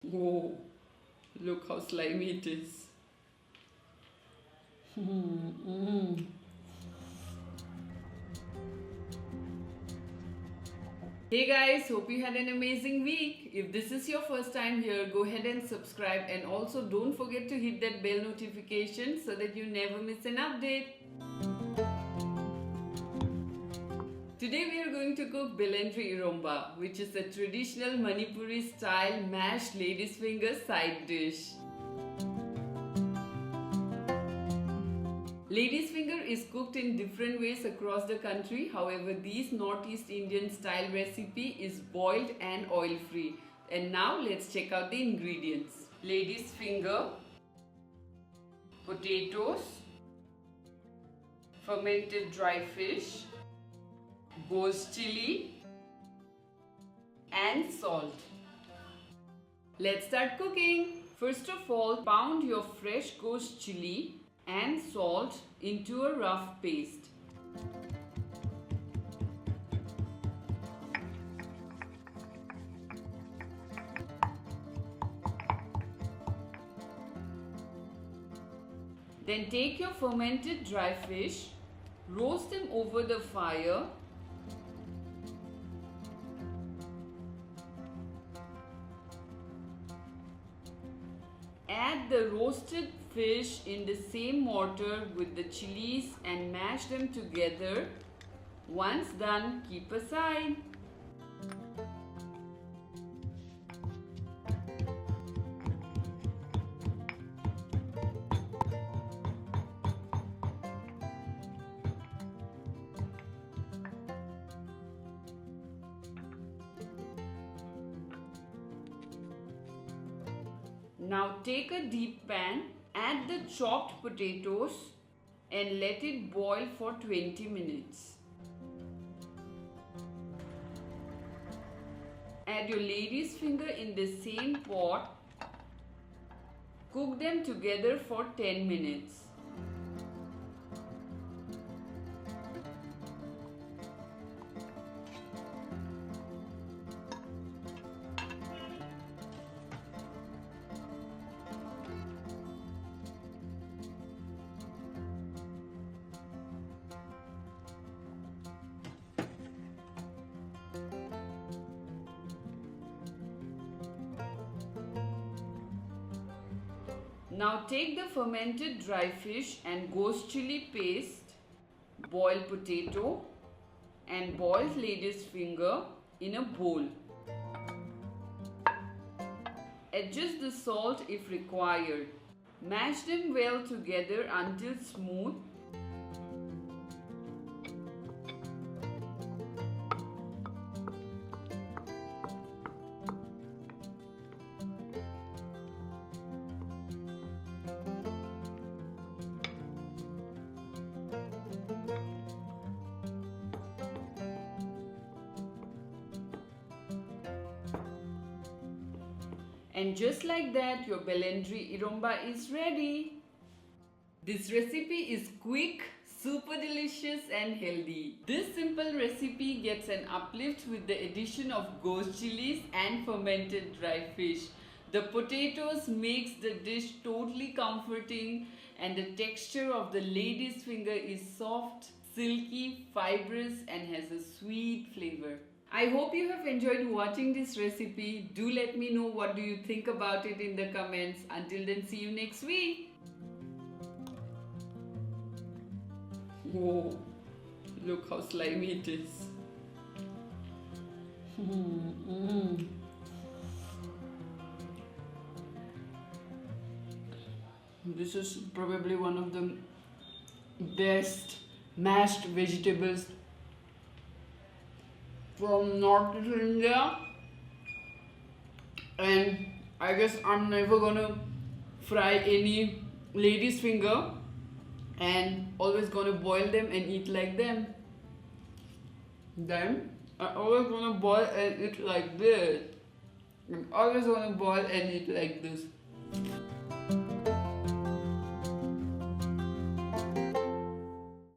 Whoa, look how slimy it is. Hey guys, hope you had an amazing week. If this is your first time here, go ahead and subscribe, and also don't forget to hit that bell notification so that you never miss an update. Today we are going to cook Belendri Eromba, which is a traditional Manipuri style mashed lady's finger side dish. Lady's finger is cooked in different ways across the country. However, this Northeast Indian style recipe is boiled and oil free. And now let's check out the ingredients. Lady's finger, potatoes, fermented dry fish, ghost chili and salt. Let's start cooking. First of all, pound your fresh ghost chili and salt into a rough paste. Then take your fermented dry fish, roast them over the fire. Add the roasted fish in the same mortar with the chilies and mash them together. Once done, keep aside. Now take a deep pan, add the chopped potatoes and let it boil for 20 minutes. Add your lady's finger in the same pot. Cook them together for 10 minutes. Now take the fermented dry fish and ghost chili paste, boiled potato and boiled lady's finger in a bowl. Adjust the salt if required. Mash them well together until smooth. And just like that, your Belendri Eromba is ready. This recipe is quick, super delicious and healthy. This simple recipe gets an uplift with the addition of ghost chilies and fermented dry fish. The potatoes makes the dish totally comforting, and the texture of the lady's finger is soft, silky, fibrous and has a sweet flavor. I hope you have enjoyed watching this recipe. Do let me know what do you think about it in the comments. Until then, see you next week. Whoa, look how slimy it is. This is probably one of the best mashed vegetables from North India, and I guess I'm never gonna fry any lady's finger and always gonna boil them and eat like them. Then I always gonna boil and eat like this. I'm always gonna boil and eat like this.